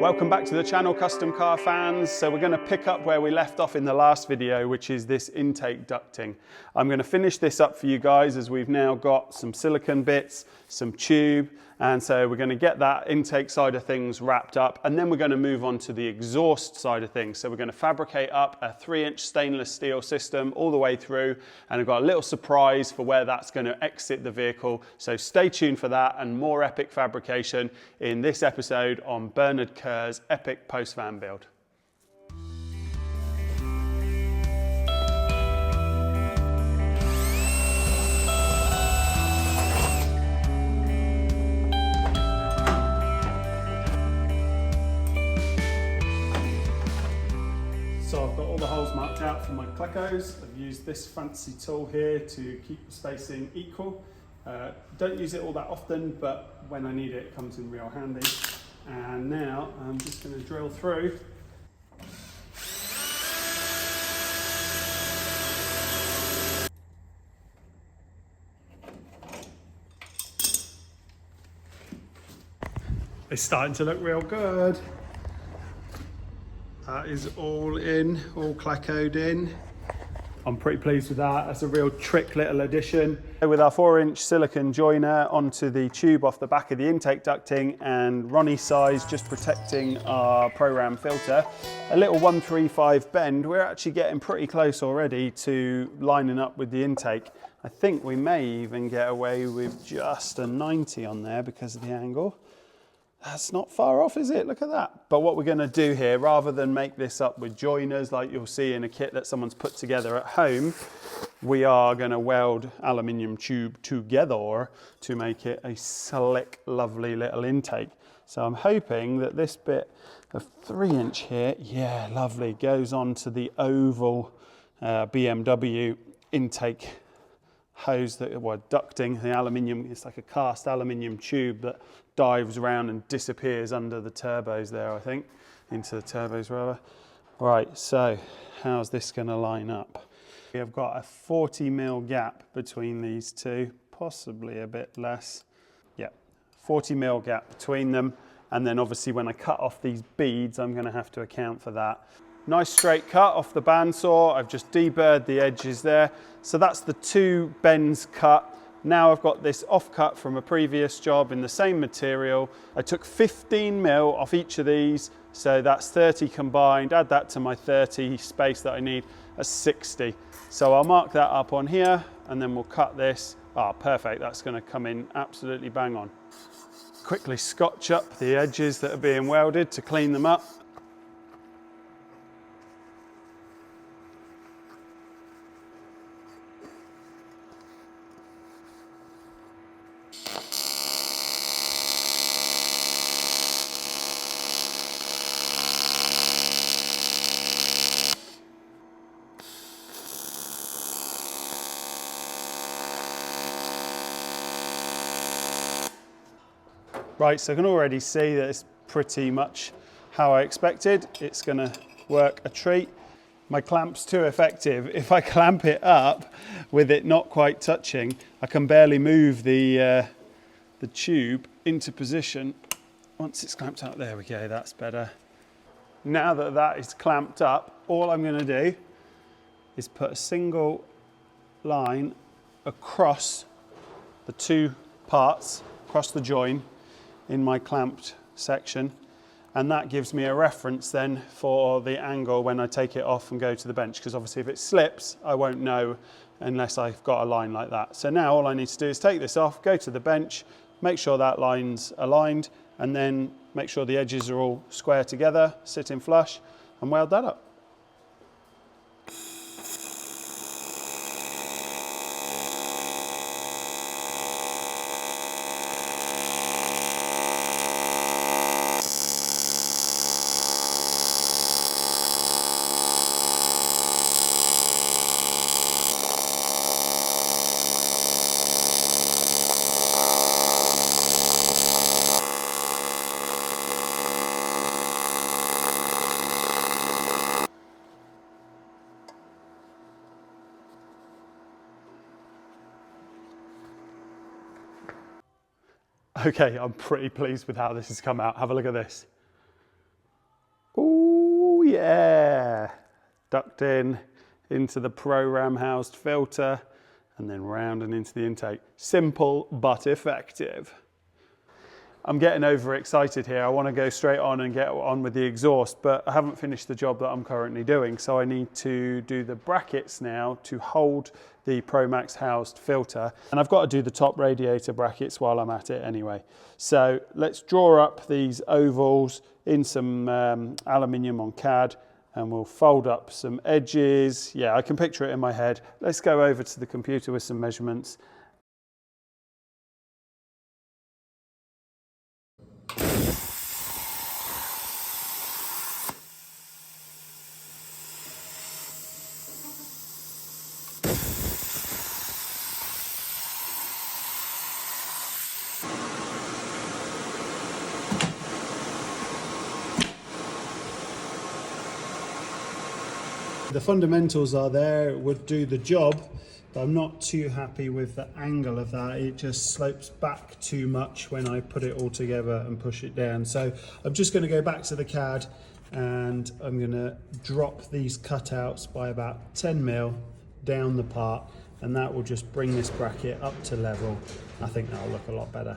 Welcome back to the channel, custom car fans. So we're going to pick up where we left off in the last video, which is this intake ducting. I'm going to finish this up for you guys as we've now got some silicone bits, some tube, and so we're going to get that intake side of things wrapped up, and then we're going to move on to the exhaust side of things. So we're going to fabricate up a 3-inch stainless steel system all the way through, and I've got a little surprise for where that's going to exit the vehicle. So stay tuned for that and more epic fabrication in this episode on Bernard Kerr's epic post-van build. So I've got all the holes marked out for my Klecos. I've used this fancy tool here to keep the spacing equal. Don't use it all that often, but when I need it, it comes in real handy. And now I'm just going to drill through. It's starting to look real good. That is all in, all Klecoed in. I'm pretty pleased with that. That's a real trick little addition. With our 4-inch silicone joiner onto the tube off the back of the intake ducting, and Ronnie size just protecting our program filter. A little 135 bend, we're actually getting pretty close already to lining up with the intake. I think we may even get away with just a 90 on there because of the angle. That's not far off, is it? Look at that. But what we're going to do here, rather than make this up with joiners like you'll see in a kit that someone's put together at home, we are going to weld aluminium tube together to make it a slick, lovely little intake. So I'm hoping that this bit of 3-inch here, yeah, lovely, goes on to the oval BMW intake hose that we're ducting. The aluminium, it's like a cast aluminium tube that dives around and disappears under the turbos there, I think, into the turbos rather. Right, so how's this going to line up? We have got a 40mm gap between these two, possibly a bit less. Yeah, 40mm gap between them, and then obviously when I cut off these beads, I'm going to have to account for that. Nice straight cut off the bandsaw. I've just deburred the edges there. So that's the 2 bends cut. Now I've got this offcut from a previous job in the same material. I took 15mm off each of these, so that's 30 combined. Add that to my 30 space that I need, that's 60. So I'll mark that up on here, and then we'll cut this. Ah, perfect, that's gonna come in absolutely bang on. Quickly scotch up the edges that are being welded to clean them up. Right, so I can already see that it's pretty much how I expected. It's going to work a treat. My clamp's too effective. If I clamp it up with it not quite touching, I can barely move the tube into position. Once it's clamped up, there we go, that's better. Now that that is clamped up, all I'm going to do is put a single line across the 2 parts, across the join, in my clamped section, and that gives me a reference then for the angle when I take it off and go to the bench, because obviously if it slips I won't know unless I've got a line like that. So now all I need to do is take this off, go to the bench, make sure that line's aligned, and then make sure the edges are all square together, sitting flush, and weld that up. Okay, I'm pretty pleased with how this has come out. Have a look at this. ducting into the pro-ram housed filter, and then round and into the intake. Simple but effective. I'm getting overexcited here. I want to go straight on and get on with the exhaust, but I haven't finished the job that I'm currently doing. So I need to do the brackets now to hold the Pro Max housed filter. And I've got to do the top radiator brackets while I'm at it anyway. So let's draw up these ovals in some aluminium on CAD, and we'll fold up some edges. Yeah, I can picture it in my head. Let's go over to the computer with some measurements. The fundamentals are there, it would do the job, but I'm not too happy with the angle of that. It just slopes back too much when I put it all together and push it down. So I'm just going to go back to the CAD and I'm going to drop these cutouts by about 10 mil down the part, and that will just bring this bracket up to level. I think that'll look a lot better.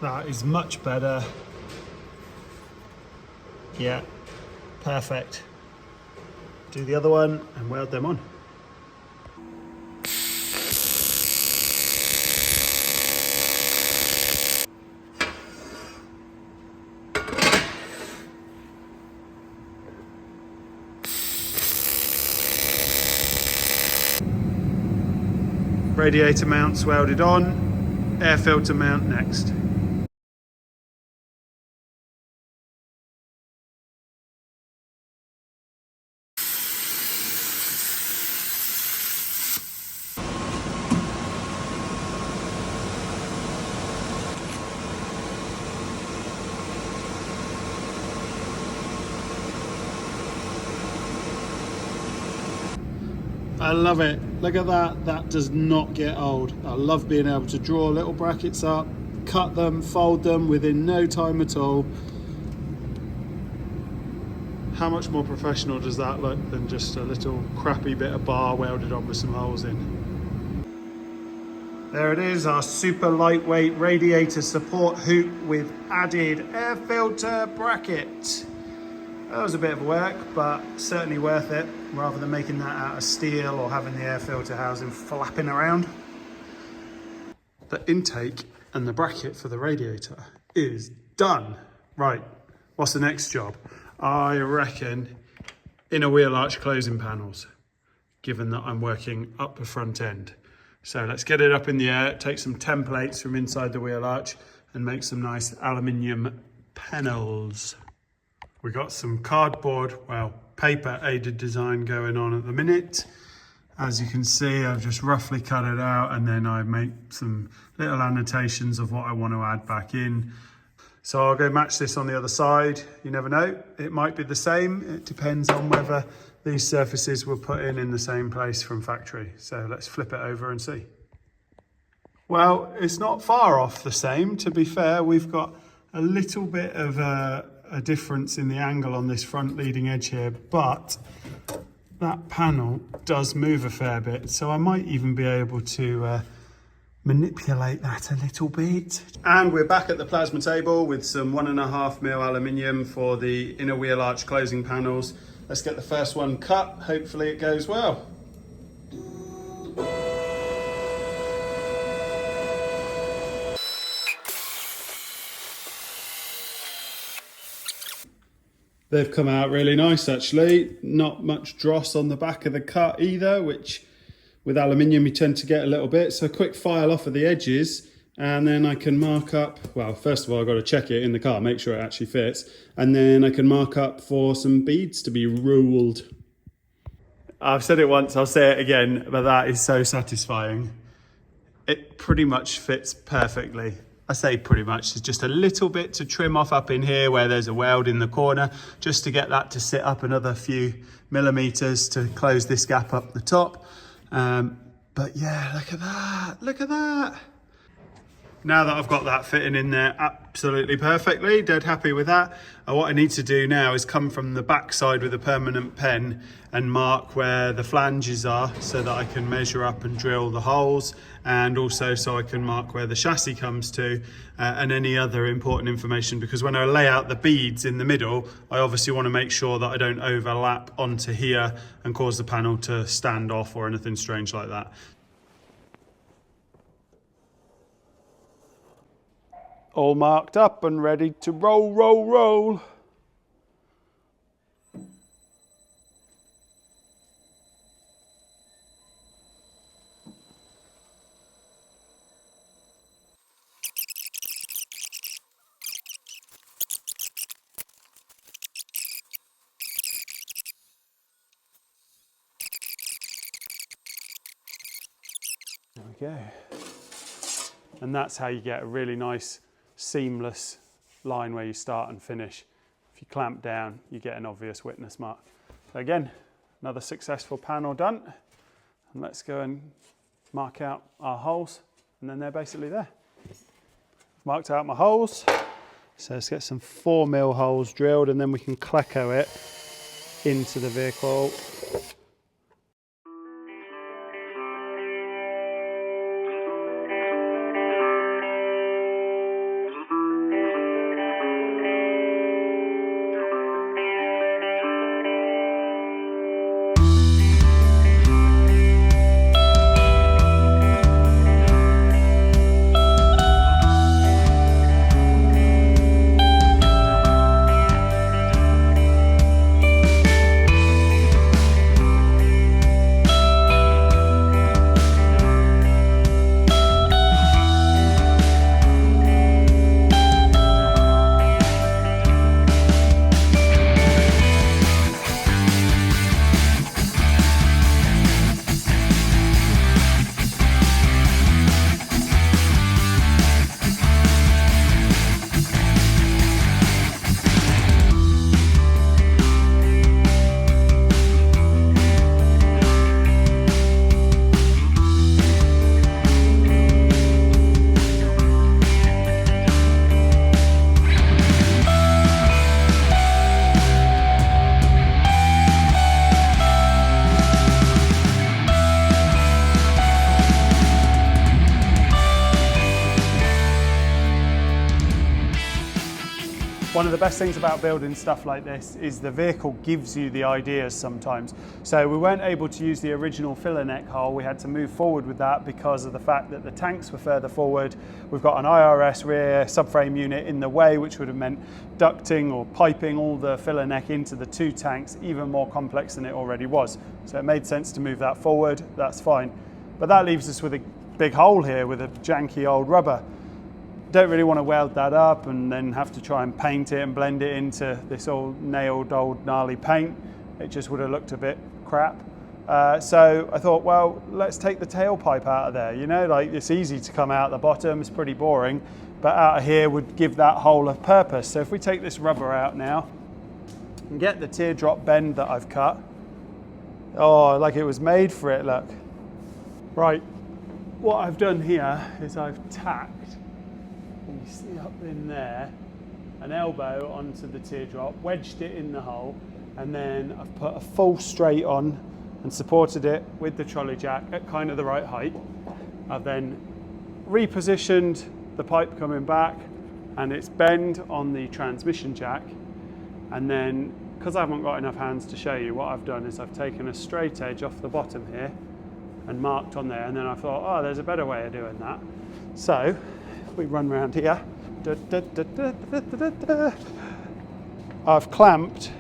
That is much better. Yeah, perfect. Do the other one and weld them on. Radiator mounts welded on, air filter mount next. I love it. Look at that. That does not get old. I love being able to draw little brackets up, cut them, fold them within no time at all. How much more professional does that look than just a little crappy bit of bar welded on with some holes in? There it is, our super lightweight radiator support hoop with added air filter bracket. That was a bit of work, but certainly worth it, rather than making that out of steel or having the air filter housing flapping around. The intake and the bracket for the radiator is done. Right, what's the next job? I reckon inner wheel arch closing panels, given that I'm working up the front end. So let's get it up in the air, take some templates from inside the wheel arch and make some nice aluminium panels. We got some cardboard, well, paper aided design going on at the minute. As you can see, I've just roughly cut it out, and then I make some little annotations of what I want to add back in. So I'll go match this on the other side. You never know, it might be the same. It depends on whether these surfaces were put in the same place from factory. So let's flip it over and see. Well, it's not far off the same, to be fair. We've got a little bit of a difference in the angle on this front leading edge here, but that panel does move a fair bit, so I might even be able to manipulate that a little bit. And we're back at the plasma table with some 1.5 mil aluminium for the inner wheel arch closing panels. Let's get the first one cut, hopefully it goes well. They've come out really nice actually. Not much dross on the back of the cut either, which with aluminium you tend to get a little bit. So a quick file off of the edges, and then I can mark up, well, first of all I've got to check it in the car, make sure it actually fits, and then I can mark up for some beads to be ruled. I've said it once, I'll say it again, but that is so satisfying. It pretty much fits perfectly. I say pretty much, there's just a little bit to trim off up in here where there's a weld in the corner, just to get that to sit up another few millimeters to close this gap up the top. But yeah, look at that, look at that. Now that I've got that fitting in there absolutely perfectly, dead happy with that. What I need to do now is come from the back side with a permanent pen and mark where the flanges are so that I can measure up and drill the holes, and also so I can mark where the chassis comes to and any other important information, because when I lay out the beads in the middle, I obviously want to make sure that I don't overlap onto here and cause the panel to stand off or anything strange like that. All marked up and ready to roll, roll, roll. There we go. And that's how you get a really nice seamless line where you start and finish. If you clamp down, you get an obvious witness mark. So again, another successful panel done. And let's go and mark out our holes, and then they're basically there. I've marked out my holes. So let's get some 4mm holes drilled, and then we can cleco it into the vehicle. One of the best things about building stuff like this is the vehicle gives you the ideas sometimes. So we weren't able to use the original filler neck hole. We had to move forward with that because of the fact that the tanks were further forward. We've got an IRS rear subframe unit in the way, which would have meant ducting or piping all the filler neck into the two tanks, even more complex than it already was. So it made sense to move that forward. That's fine. But that leaves us with a big hole here with a janky old rubber. Don't really want to weld that up and then have to try and paint it and blend it into this all nailed old gnarly paint. It just would have looked a bit crap. So I thought, well, let's take the tailpipe out of there. You know, like it's easy to come out the bottom, it's pretty boring, but out of here would give that hole a purpose. So if we take this rubber out now and get the teardrop bend that I've cut, oh, like it was made for it, look. Right, what I've done here is I've tacked, you see up in there, an elbow onto the teardrop, wedged it in the hole, and then I've put a full straight on and supported it with the trolley jack at kind of the right height. I've then repositioned the pipe coming back, and it's bend on the transmission jack. And then, because I haven't got enough hands to show you, what I've done is I've taken a straight edge off the bottom here and marked on there, and then I thought, oh, there's a better way of doing that. So we run around here. I've clamped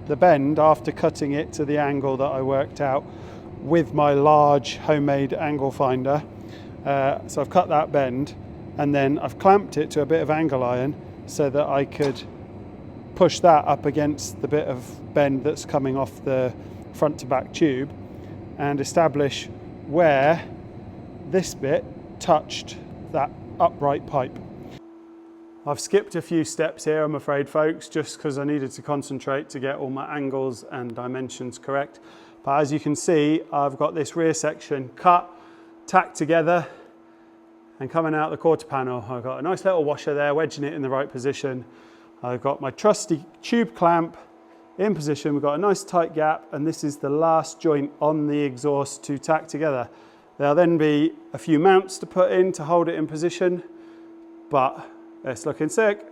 the bend after cutting it to the angle that I worked out with my large homemade angle finder. So I've cut that bend, and then I've clamped it to a bit of angle iron so that I could push that up against the bit of bend that's coming off the front to back tube and establish where this bit touched that upright pipe. I've skipped a few steps here, I'm afraid, folks, just because I needed to concentrate to get all my angles and dimensions correct. But as you can see, I've got this rear section cut, tacked together, And coming out the quarter panel, I've got a nice little washer there, wedging it in the right position. I've got my trusty tube clamp in position. We've got a nice tight gap, and this is the last joint on the exhaust to tack together. There'll then be a few mounts to put in to hold it in position, but it's looking sick.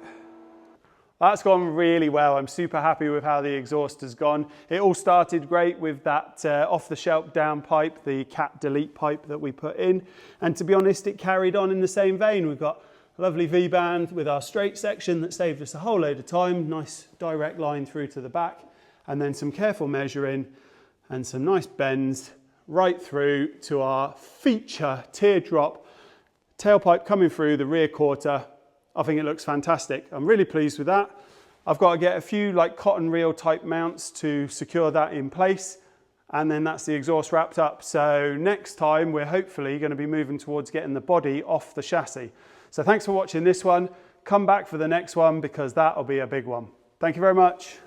That's gone really well. I'm super happy with how the exhaust has gone. It all started great with that off-the-shelf down pipe, the cat delete pipe that we put in. And to be honest, it carried on in the same vein. We've got a lovely V-band with our straight section that saved us a whole load of time. Nice direct line through to the back. And then some careful measuring and some nice bends right through to our feature teardrop tailpipe coming through the rear quarter. I think it looks fantastic. I'm really pleased with that. I've got to get a few like cotton reel type mounts to secure that in place, and then that's the exhaust wrapped up. So next time we're hopefully going to be moving towards getting the body off the chassis. So thanks for watching this one. Come back for the next one because that'll be a big one. Thank you very much.